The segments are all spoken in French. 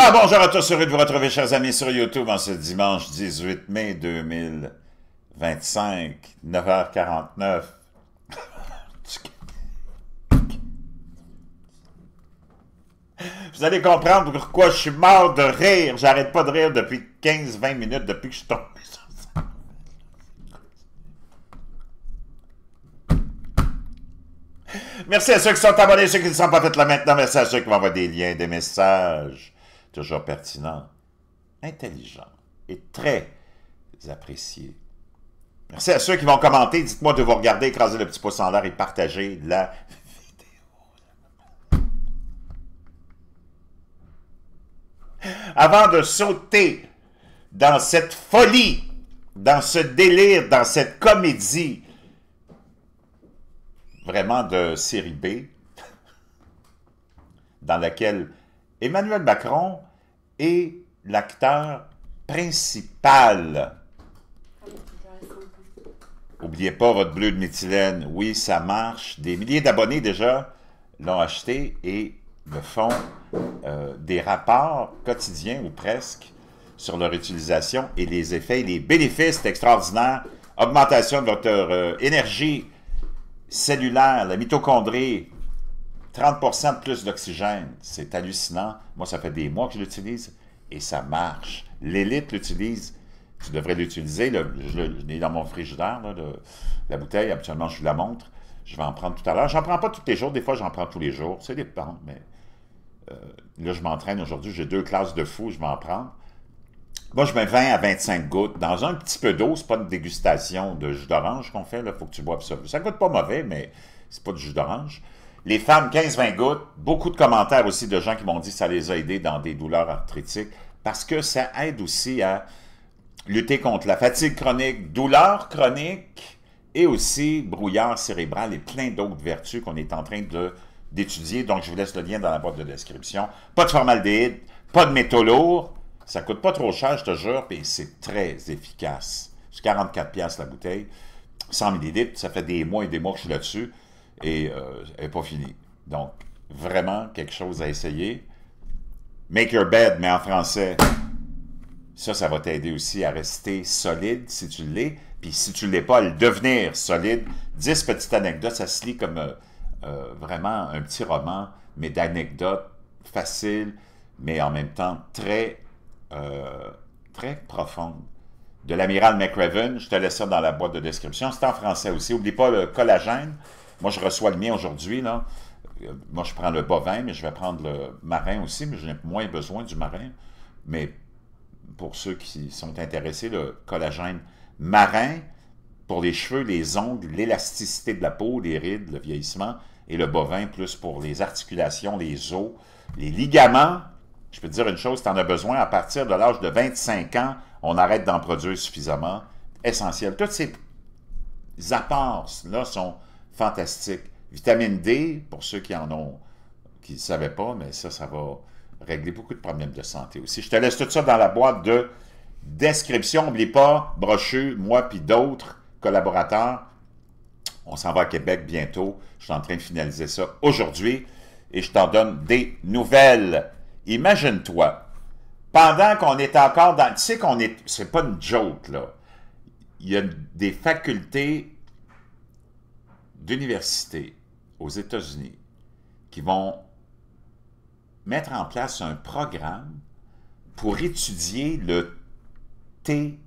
Alors, bonjour à tous, heureux de vous retrouver, chers amis, sur YouTube en ce dimanche 18 mai 2025, 9h49. Vous allez comprendre pourquoi je suis mort de rire. J'arrête pas de rire depuis 15-20 minutes, depuis que je suis tombé sur ça. Merci à ceux qui sont abonnés, ceux qui ne sont pas fait là maintenant. Merci à ceux qui m'envoient des liens, des messages. Toujours pertinents, intelligents et très appréciés. Merci à ceux qui vont commenter. Dites-moi de vous regarder, écraser le petit pouce en l'air et partager la vidéo. Avant de sauter dans cette folie, dans ce délire, dans cette comédie vraiment de série B, dans laquelle Emmanuel Macron est l'acteur principal. N'oubliez pas votre bleu de méthylène. Oui, ça marche. Des milliers d'abonnés déjà l'ont acheté et me font des rapports quotidiens ou presque sur leur utilisation et les effets, les bénéfices extraordinaires. Augmentation de votre énergie cellulaire, la mitochondrie, 30% de plus d'oxygène. C'est hallucinant. Moi, ça fait des mois que je l'utilise et ça marche. L'élite l'utilise. Tu devrais l'utiliser. Je l'ai dans mon frigidaire, là, la bouteille. Habituellement, je vous la montre. Je vais en prendre tout à l'heure. J'en prends pas tous les jours. Des fois, j'en prends tous les jours. C'est dépend, mais là, je m'entraîne aujourd'hui. J'ai 2 classes de fou. Je vais en prendre. Moi, je mets 20 à 25 gouttes dans un petit peu d'eau. C'est pas une dégustation de jus d'orange qu'on fait. Il faut que tu boives ça. Ça goûte pas mauvais, mais c'est pas du jus d'orange. Les femmes, 15-20 gouttes. Beaucoup de commentaires aussi de gens qui m'ont dit que ça les a aidés dans des douleurs arthritiques parce que ça aide aussi à lutter contre la fatigue chronique, douleur chronique et aussi brouillard cérébral et plein d'autres vertus qu'on est en train d'étudier. Donc, je vous laisse le lien dans la boîte de description. Pas de formaldéhyde, pas de métaux lourds. Ça coûte pas trop cher, je te jure, et c'est très efficace. C'est 44$ la bouteille. 100 ml, ça fait des mois et des mois que je suis là-dessus. Et elle n'est pas finie. Donc, vraiment quelque chose à essayer. Make your bed, mais en français, ça va t'aider aussi à rester solide si tu l'es. Puis si tu ne l'es pas, à le devenir solide. 10 petites anecdotes, ça se lit comme vraiment un petit roman, mais d'anecdotes faciles, mais en même temps très profondes. De l'amiral McRaven, je te laisse ça dans la boîte de description. C'est en français aussi. N'oublie pas le collagène. Moi, je reçois le mien aujourd'hui, là. Moi, je prends le bovin, mais je vais prendre le marin aussi, mais j'ai moins besoin du marin. Mais pour ceux qui sont intéressés, le collagène marin, pour les cheveux, les ongles, l'élasticité de la peau, les rides, le vieillissement, et le bovin, plus pour les articulations, les os, les ligaments. Je peux te dire une chose, tu en as besoin à partir de l'âge de 25 ans, on arrête d'en produire suffisamment. Essentiel. Tous ces apports-là sont fantastique. Vitamine D, pour ceux qui ne savaient pas, mais ça va régler beaucoup de problèmes de santé aussi. Je te laisse tout ça dans la boîte de description. N'oublie pas, Brochu, moi puis d'autres collaborateurs, on s'en va à Québec bientôt. Je suis en train de finaliser ça aujourd'hui et je t'en donne des nouvelles. Imagine-toi, pendant qu'on est encore dans... Tu sais qu'on est... C'est pas une joke, là. Il y a des facultés d'universités aux États-Unis qui vont mettre en place un programme pour étudier le TDS,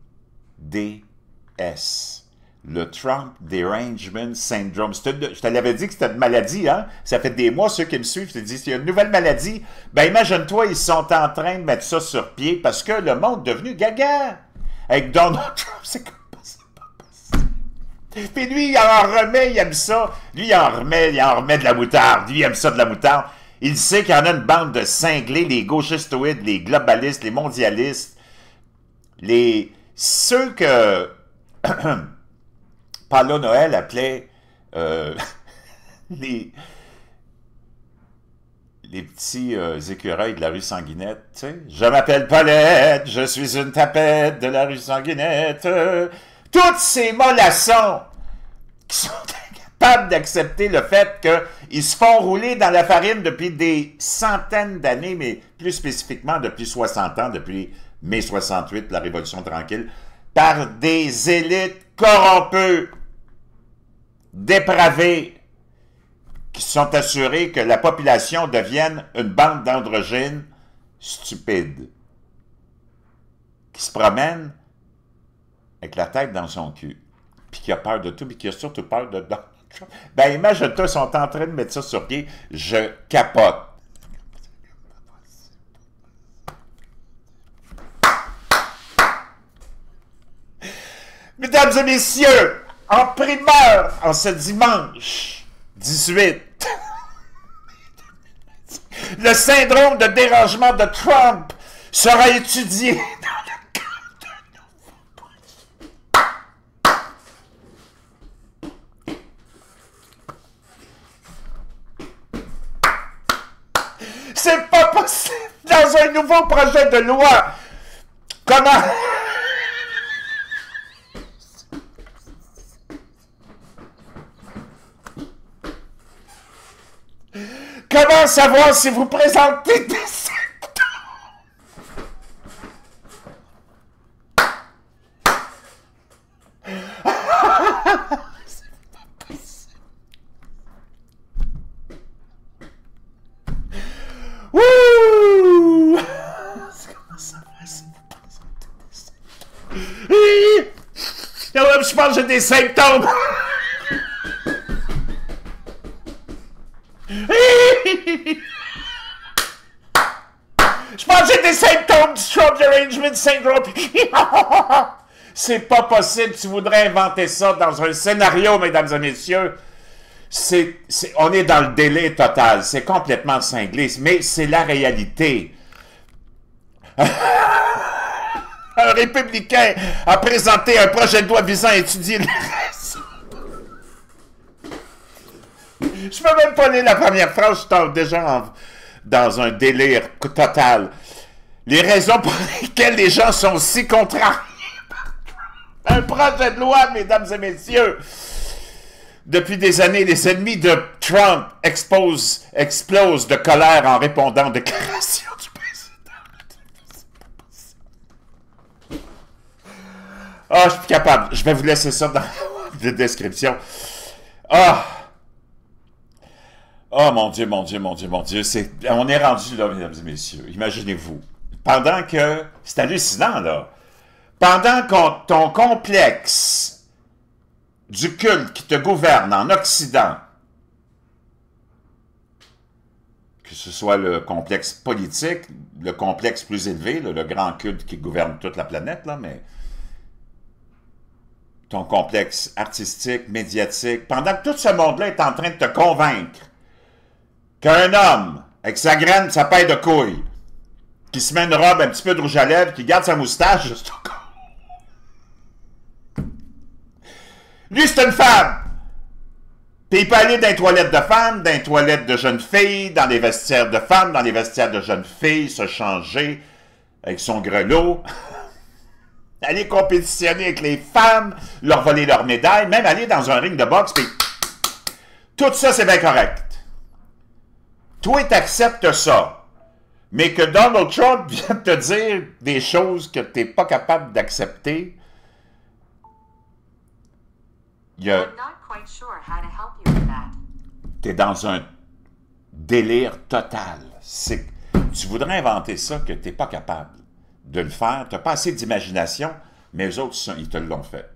le Trump Derangement Syndrome. Je te l'avais dit que c'était une maladie, hein? Ça fait des mois, ceux qui me suivent, je te dis, il y a une nouvelle maladie. Ben imagine-toi, ils sont en train de mettre ça sur pied parce que le monde est devenu gaga. Avec Donald Trump, c'est comme puis lui, il en remet, il aime ça. Lui, il en remet de la moutarde. Lui, il aime ça de la moutarde. Il sait qu'il y en a une bande de cinglés, les gauchistoïdes, les globalistes, les mondialistes, ceux que Paulo Noël appelait les petits écureuils de la rue Sanguinette. Tu sais? Je m'appelle Paulette, je suis une tapette de la rue Sanguinette. Toutes ces mollassons qui sont capables d'accepter le fait qu'ils se font rouler dans la farine depuis des centaines d'années, mais plus spécifiquement depuis 60 ans, depuis mai 68, la Révolution tranquille, par des élites corrompues, dépravées, qui sont assurées que la population devienne une bande d'androgynes stupides, qui se promènent avec la tête dans son cul, puis qui a peur de tout, puis qui a surtout peur de Donald Trump. Ben, imagine-toi, ils sont en train de mettre ça sur pied, je capote. Mesdames et messieurs, en primeur, en ce dimanche 18, le syndrome de dérangement de Trump sera étudié dans le cadre d'un nouveau... C'est pas possible dans un nouveau projet de loi. Comment... Comment savoir si vous présentez des symptômes? C'est pas possible. Wouh! Comment savoir si vous présentez des symptômes? Je pense que j'ai des symptômes. Je pense que j'ai des symptômes du Trump Derangement Syndrome. C'est pas possible. Tu voudrais inventer ça dans un scénario, mesdames et messieurs. On est dans le délai total. C'est complètement cinglé. Mais c'est la réalité. Un républicain a présenté un projet de loi visant à étudier les raisons. Je peux même pas lire la première phrase, je suis déjà dans un délire total. Les raisons pour lesquelles les gens sont si contrariés par un projet de loi, mesdames et messieurs. Depuis des années, les ennemis de Trump explosent de colère en répondant aux déclarations du président. Ah, je suis plus capable. Je vais vous laisser ça dans la description. Ah! Oh mon Dieu, mon Dieu, mon Dieu, mon Dieu. On est rendu là, mesdames et messieurs. Imaginez-vous. Pendant que... C'est hallucinant, là. Pendant que ton complexe du culte qui te gouverne en Occident, que ce soit le complexe politique, le complexe plus élevé, là, le grand culte qui gouverne toute la planète, là, mais ton complexe artistique, médiatique, pendant que tout ce monde-là est en train de te convaincre qu'un homme, avec sa graine, sa paille de couilles, qui se met une robe, un petit peu de rouge à lèvres, qui garde sa moustache, juste au corps. Lui, c'est une femme. Puis il peut aller dans les toilettes de femmes, dans les toilettes de jeunes filles, dans les vestiaires de femmes, dans les vestiaires de jeunes filles, se changer avec son grelot, aller compétitionner avec les femmes, leur voler leurs médailles, même aller dans un ring de boxe, puis tout ça, c'est bien correct. Toi, tu acceptes ça, mais que Donald Trump vienne te dire des choses que tu n'es pas capable d'accepter, tu es dans un délire total. Tu voudrais inventer ça que tu n'es pas capable de le faire, tu n'as pas assez d'imagination, mais eux autres, ils te l'ont fait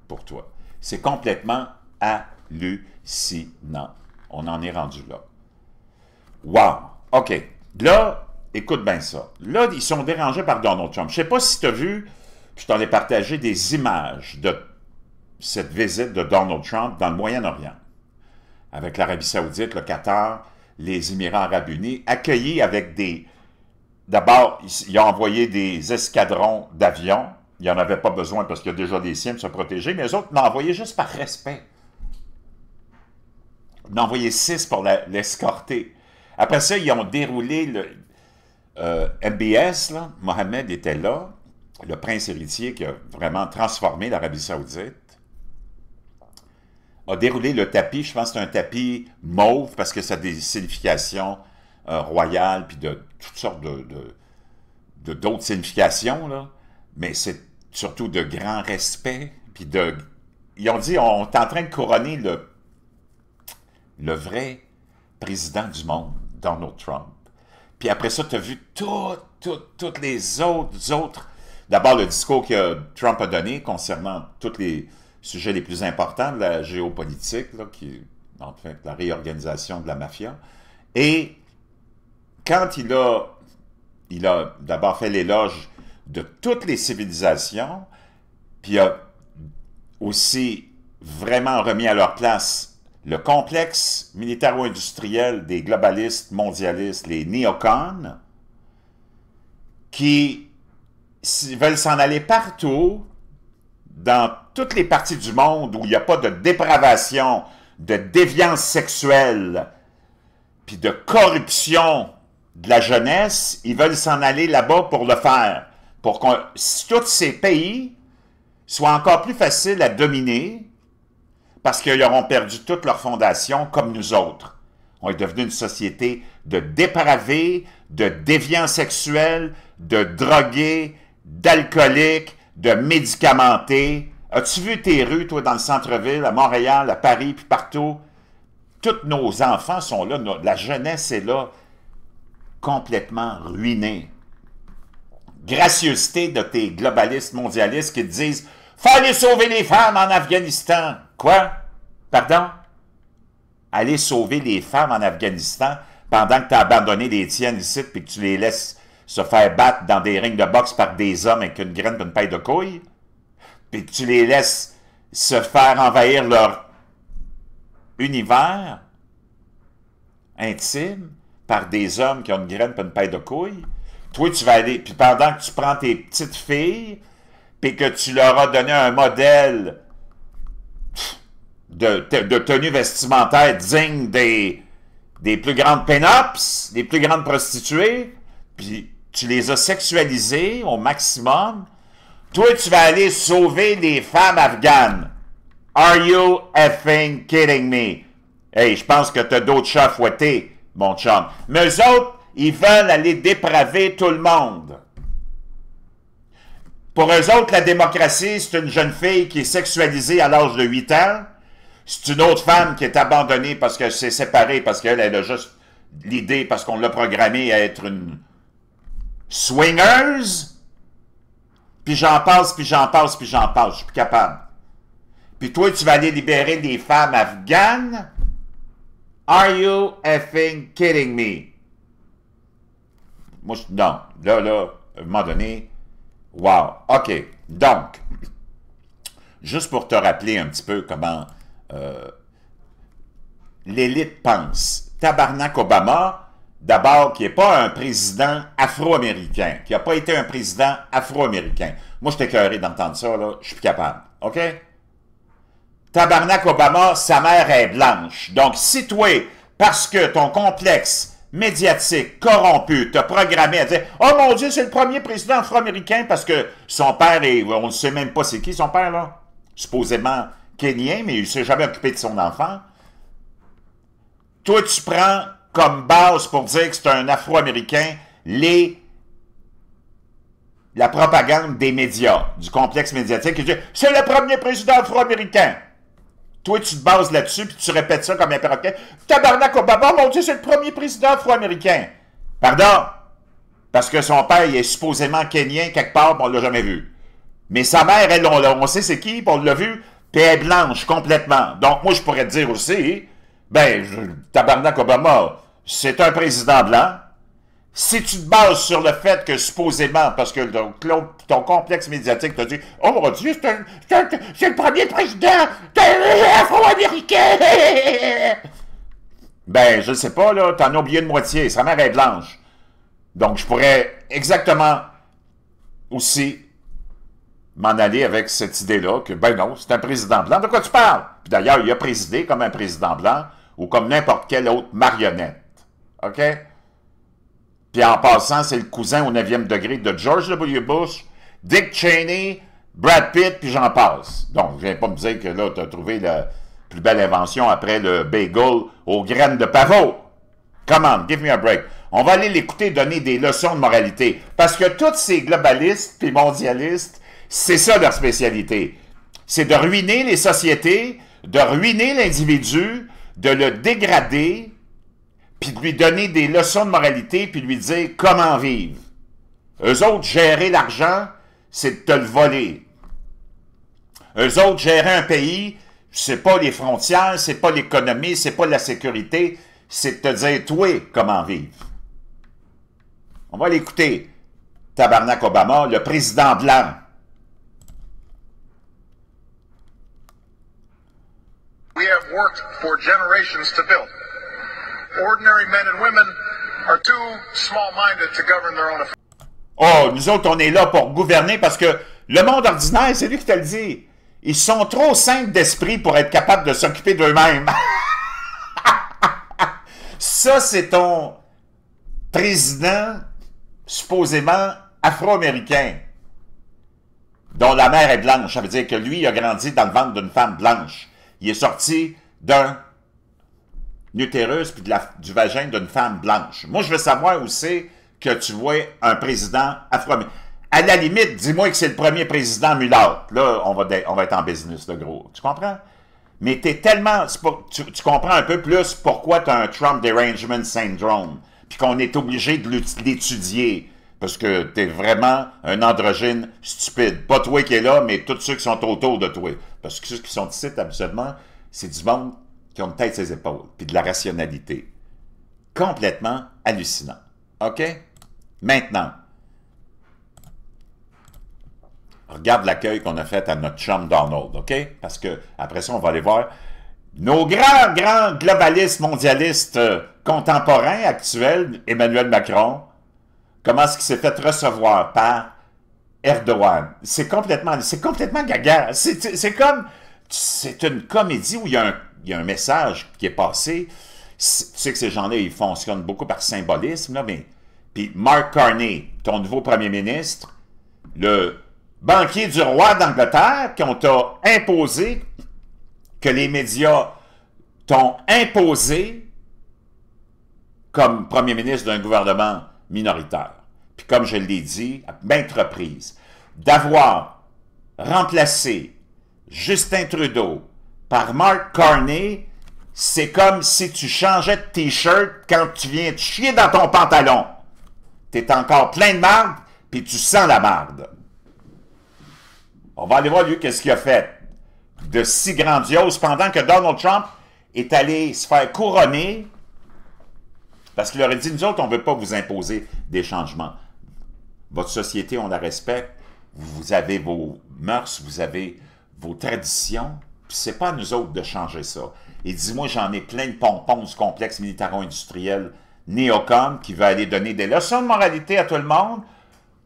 pour toi. C'est complètement hallucinant. On en est rendu là. Wow! OK. Là, écoute bien ça. Là, ils sont dérangés par Donald Trump. Je ne sais pas si tu as vu, je t'en ai partagé des images de cette visite de Donald Trump dans le Moyen-Orient, avec l'Arabie Saoudite, le Qatar, les Émirats Arabes Unis, accueillis avec des... D'abord, il a envoyé des escadrons d'avions. Il n'y en avait pas besoin parce qu'il y a déjà des siens pour se protéger, mais eux autres l'ont envoyé juste par respect. Ils l'ont envoyé 6 pour l'escorter. Après ça, ils ont déroulé le MBS, là. Mohamed était là, le prince héritier qui a vraiment transformé l'Arabie Saoudite. a déroulé le tapis. Je pense que c'est un tapis mauve parce que ça a des significations royales, puis de toutes sortes d'autres significations, là. Mais c'est surtout de grand respect. Puis ils ont dit, on est en train de couronner le vrai président du monde, Donald Trump. Puis après ça, tu as vu toutes les autres. D'abord, le discours que Trump a donné concernant tous les sujets les plus importants de la géopolitique, là, qui est en fait la réorganisation de la mafia. Et quand il a d'abord fait l'éloge de toutes les civilisations, puis il a aussi vraiment remis à leur place le complexe militaro-industriel des globalistes mondialistes, les néocons, qui veulent s'en aller partout, dans toutes les parties du monde où il n'y a pas de dépravation, de déviance sexuelle, puis de corruption de la jeunesse, ils veulent s'en aller là-bas pour le faire. Pour que tous ces pays soient encore plus faciles à dominer, parce qu'ils auront perdu toute leur fondation, comme nous autres. On est devenu une société de dépravés, de déviants sexuels, de drogués, d'alcooliques, de médicamentés. As-tu vu tes rues, toi, dans le centre-ville, à Montréal, à Paris, puis partout? Tous nos enfants sont là, la jeunesse est là, complètement ruinée. Gracieuseté de tes globalistes mondialistes qui te disent « Faut aller sauver les femmes en Afghanistan ». Quoi? Pardon? Aller sauver les femmes en Afghanistan pendant que tu as abandonné les tiennes ici et que tu les laisses se faire battre dans des rings de boxe par des hommes avec une graine et une paille de couilles, puis que tu les laisses se faire envahir leur univers intime par des hommes qui ont une graine et une paille de couilles. Toi, tu vas aller, puis pendant que tu prends tes petites filles, puis que tu leur as donné un modèle de tenue vestimentaire digne des plus grandes pin-ups, des plus grandes prostituées, puis tu les as sexualisées au maximum. Toi, tu vas aller sauver les femmes afghanes. Are you effing kidding me? Hey, je pense que tu as d'autres chats à fouetter, mon chum. Mais eux autres, ils veulent aller dépraver tout le monde. Pour eux autres, la démocratie, c'est une jeune fille qui est sexualisée à l'âge de 8 ans. C'est une autre femme qui est abandonnée parce qu'elle s'est séparée, parce qu'elle a juste l'idée, parce qu'on l'a programmée à être une swingers. Puis j'en passe, puis j'en passe, puis j'en passe. Je suis plus capable. Puis toi, tu vas aller libérer les femmes afghanes? Are you effing kidding me? Moi, non. Là, à un moment donné, wow. OK. Donc, juste pour te rappeler un petit peu comment l'élite pense. Tabarnak Obama, d'abord, qui n'est pas un président afro-américain, qui n'a pas été un président afro-américain. Moi, je suis écœuré d'entendre ça, là. Je suis plus capable. OK? Tabarnak Obama, sa mère est blanche. Donc, si toi, parce que ton complexe médiatique corrompu t'a programmé à dire « Oh mon Dieu, c'est le premier président afro-américain parce que son père est... » On ne sait même pas c'est qui son père, là. Supposément kenyan, mais il ne s'est jamais occupé de son enfant. Toi, tu prends comme base pour dire que c'est un afro-américain la propagande des médias, du complexe médiatique, qui dit « C'est le premier président afro-américain ». Toi, tu te bases là-dessus, puis tu répètes ça comme un perroquet. Tabarnak Obama, mon Dieu, c'est le premier président afro-américain. Pardon? Parce que son père, il est supposément kenyan quelque part, puis on ne l'a jamais vu. Mais sa mère, elle, on sait c'est qui, puis on l'a vu, puis elle est blanche complètement. Donc, moi, je pourrais te dire aussi, Tabarnak Obama, c'est un président blanc. Si tu te bases sur le fait que supposément, parce que ton complexe médiatique t'a dit « Oh mon Dieu, c'est le premier président afro-américain! » Je ne sais pas, là, t'en as oublié de moitié. Sa mère est blanche. Donc, je pourrais exactement aussi m'en aller avec cette idée-là que, non, c'est un président blanc. De quoi tu parles? Puis d'ailleurs, il a présidé comme un président blanc ou comme n'importe quelle autre marionnette. OK? Puis en passant, c'est le cousin au 9e degré de George W. Bush, Dick Cheney, Brad Pitt, puis j'en passe. Donc, je viens pas me dire que là, tu as trouvé Plus belle invention après le bagel aux graines de pavot. Come on, give me a break. On va aller l'écouter donner des leçons de moralité. Parce que tous ces globalistes et mondialistes, c'est ça leur spécialité. C'est de ruiner les sociétés, de ruiner l'individu, de le dégrader, puis de lui donner des leçons de moralité, puis de lui dire comment vivre. Eux autres, gérer l'argent, c'est de te le voler. Eux autres, gérer un pays, c'est pas les frontières, c'est pas l'économie, c'est pas la sécurité, c'est de te dire, toi, comment vivre. On va l'écouter. Tabarnak Obama, le président blanc. We have worked for generations to build. Ordinary men and women are too small-minded to govern their own affairs. Oh, nous autres, on est là pour gouverner parce que le monde ordinaire, c'est lui qui te le dit. Ils sont trop simples d'esprit pour être capables de s'occuper d'eux-mêmes. Ça, c'est ton président, supposément afro-américain, dont la mère est blanche. Ça veut dire que lui, il a grandi dans le ventre d'une femme blanche. Il est sorti d'un utérus puis du vagin d'une femme blanche. Moi, je veux savoir où c'est que tu vois un président afro-américain. À la limite, dis-moi que c'est le premier président mulâtre. Là, on va être en business, le gros. Tu comprends? Mais t'es tellement... Tu comprends un peu plus pourquoi tu as un Trump Derangement Syndrome, puis qu'on est obligé de l'étudier, parce que t'es vraiment un androgyne stupide. Pas toi qui es là, mais tous ceux qui sont autour de toi. Parce que ceux qui sont ici, habituellement, c'est du monde qui ont une tête sur les épaules, puis de la rationalité. Complètement hallucinant. OK? Maintenant, regarde l'accueil qu'on a fait à notre chum Donald, OK? Parce que après ça, on va aller voir nos grands globalistes, mondialistes contemporains, actuels, Emmanuel Macron, comment est-ce qu'il s'est fait recevoir par Erdogan. C'est complètement gaga. C'est comme... C'est une comédie où il y a un message qui est passé. Tu sais que ces gens-là, ils fonctionnent beaucoup par symbolisme, là, mais... Puis Mark Carney, ton nouveau premier ministre, le banquier du roi d'Angleterre, qu'on t'a imposé, que les médias t'ont imposé comme premier ministre d'un gouvernement minoritaire. Puis comme je l'ai dit à maintes reprises, d'avoir remplacé Justin Trudeau par Mark Carney, c'est comme si tu changeais de T-shirt quand tu viens te chier dans ton pantalon. T'es encore plein de marde, puis tu sens la marde. On va aller voir, lui, qu'est-ce qu'il a fait de si grandiose pendant que Donald Trump est allé se faire couronner parce qu'il aurait dit, nous autres, on ne veut pas vous imposer des changements. Votre société, on la respecte. Vous avez vos mœurs, vous avez vos traditions. Puis c'est pas à nous autres de changer ça. Et dis-moi, j'en ai plein de pompons du complexe militaro-industriel néocon qui veut aller donner des leçons de moralité à tout le monde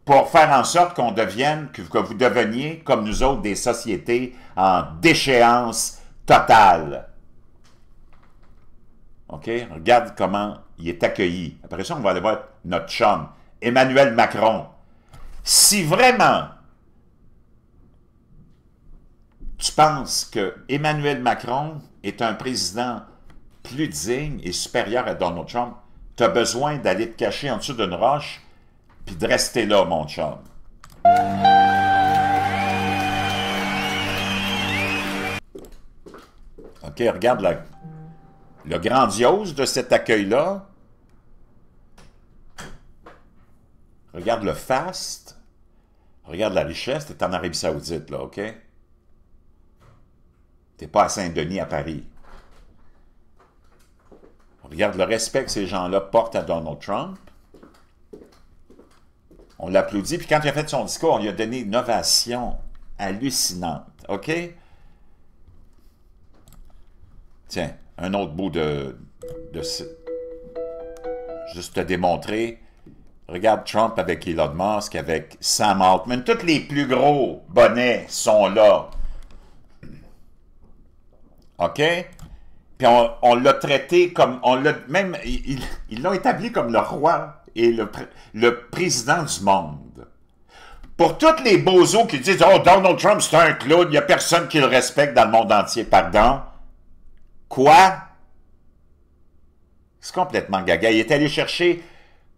pour faire en sorte qu'on devienne, que vous deveniez, comme nous autres, des sociétés en déchéance totale. OK? Regarde comment il est accueilli. Après ça, on va aller voir notre chum, Emmanuel Macron. Si vraiment tu penses que Emmanuel Macron est un président plus digne et supérieur à Donald Trump, tu as besoin d'aller te cacher en dessous d'une roche puis de rester là, mon chum. OK, regarde le grandiose de cet accueil-là. Regarde le faste. Regarde la richesse. Tu es en Arabie Saoudite, là, OK? Tu n'es pas à Saint-Denis, à Paris. Regarde le respect que ces gens-là portent à Donald Trump. On l'applaudit. Puis quand il a fait son discours, on lui a donné une ovation hallucinante. OK? Tiens, un autre bout juste te démontrer. Regarde Trump avec Elon Musk, avec Sam Altman. Tous les plus gros bonnets sont là. OK? Puis on l'a traité comme... Ils l'ont établi comme le roi et le président du monde. Pour tous les bozos qui disent « Oh, Donald Trump, c'est un clown, il n'y a personne qui le respecte dans le monde entier. » Pardon? Quoi? C'est complètement gaga. Il est allé chercher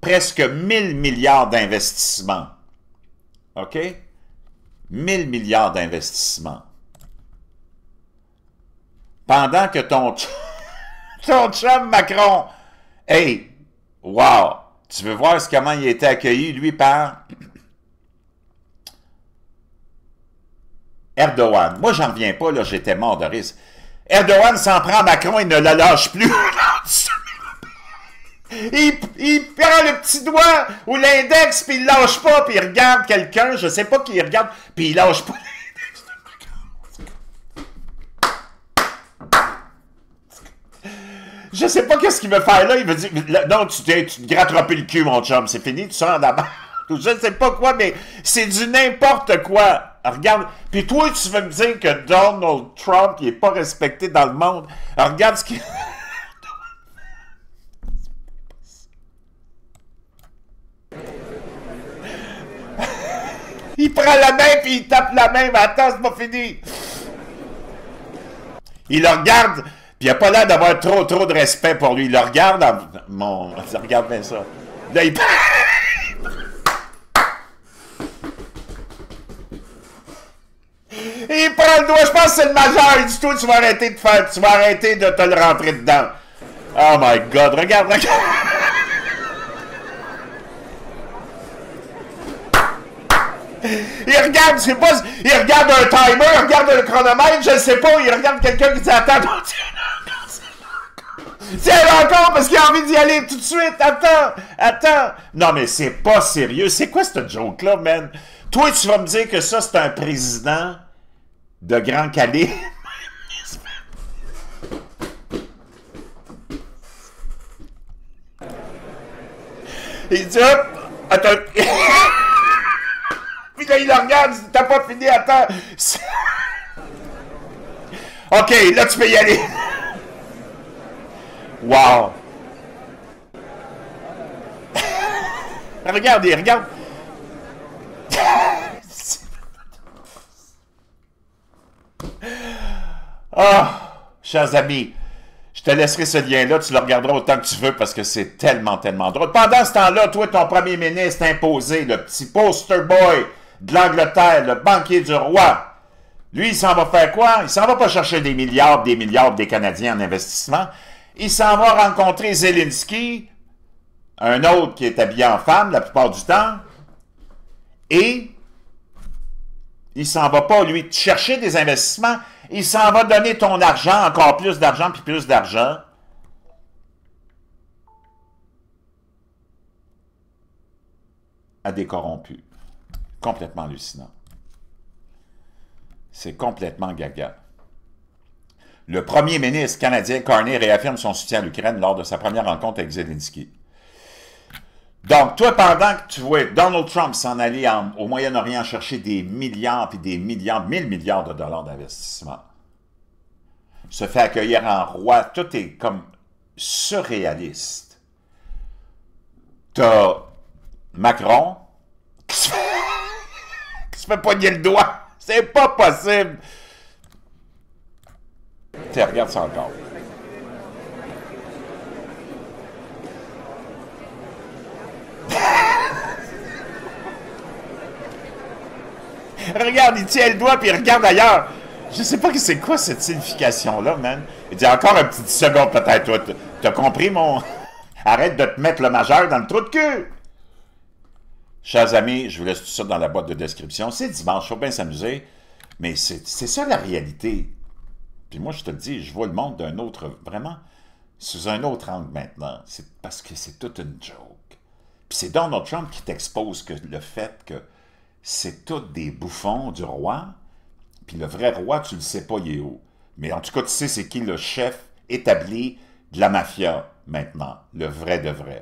presque 1000 milliards d'investissements. OK? 1000 milliards d'investissements. Pendant que ton chum Macron, hey, wow, tu veux voir comment il a été accueilli, lui, par Erdogan. Moi, j'en reviens pas, là, j'étais mort de risque. Erdogan s'en prend à Macron et ne le lâche plus. Il prend le petit doigt ou l'index, puis il lâche pas, puis il regarde quelqu'un, je sais pas qui il regarde, puis il lâche pas l'index de Macron. Je sais pas qu'est-ce qu'il veut faire là, il veut dire, non, tu te gratteras plus le cul, mon chum, c'est fini, tu sors d'abord. Je sais pas quoi, mais c'est du n'importe quoi. Regarde, puis toi, tu veux me dire que Donald Trump, il est pas respecté dans le monde. Alors, regarde ce qu'il... Il prend la main, puis il tape la main, mais attends, c'est pas fini. Il le regarde, puis il a pas l'air d'avoir trop de respect pour lui. Il le regarde, regarde bien ça. Là, il... Il prend le doigt, je pense que c'est le majeur. Il dit, toi, tu vas arrêter de te le rentrer dedans. Oh my God, regarde. Il regarde, je sais pas, il regarde un timer, il regarde un chronomètre, je sais pas, il regarde quelqu'un qui dit, attends, tiens encore, parce qu'il a envie d'y aller tout de suite, attends. Non, mais c'est pas sérieux. C'est quoi cette joke-là, man? Toi, tu vas me dire que ça, c'est un président de Grand Calais. Il dit, hop, attends. Puis là, il le regarde, il dit, t'as pas fini, attends. OK, là, tu peux y aller. Wow. Regarde, il regarde. Chers amis, je te laisserai ce lien-là, tu le regarderas autant que tu veux parce que c'est tellement drôle. Pendant ce temps-là, toi, ton premier ministre imposé, le petit poster boy de l'Angleterre, le banquier du roi, lui, il s'en va faire quoi? Il s'en va pas chercher des milliards des Canadiens en investissement. Il s'en va rencontrer Zelensky, un autre qui est habillé en femme la plupart du temps, et il s'en va pas, lui, chercher des investissements, il s'en va donner ton argent, encore plus d'argent, puis plus d'argent, à des corrompus. Complètement hallucinant. C'est complètement gaga. Le premier ministre canadien Carney réaffirme son soutien à l'Ukraine lors de sa première rencontre avec Zelensky. Donc, toi, pendant que tu vois Donald Trump s'en aller au Moyen-Orient chercher des milliards puis des milliards, 1000 milliards de dollars d'investissement, se fait accueillir en roi, tout est comme surréaliste. T'as Macron qui se fait poigner le doigt. C'est pas possible. Tiens, regarde ça encore. Regarde, il tient le doigt puis il regarde ailleurs. Je sais pas que c'est quoi cette signification-là, man. Il dit encore un petit 10 secondes peut-être, toi. T'as compris, mon... Arrête de te mettre le majeur dans le trou de cul. Chers amis, je vous laisse tout ça dans la boîte de description. C'est dimanche, il faut bien s'amuser. Mais c'est ça la réalité. Puis moi, je te le dis, je vois le monde d'un autre, vraiment, sous un autre angle maintenant. C'est parce que c'est toute une joke. Puis c'est Donald Trump qui t'expose que le fait que c'est tous des bouffons du roi, puis le vrai roi, tu le sais pas, il est où. Mais en tout cas, tu sais c'est qui le chef établi de la mafia maintenant, le vrai de vrai.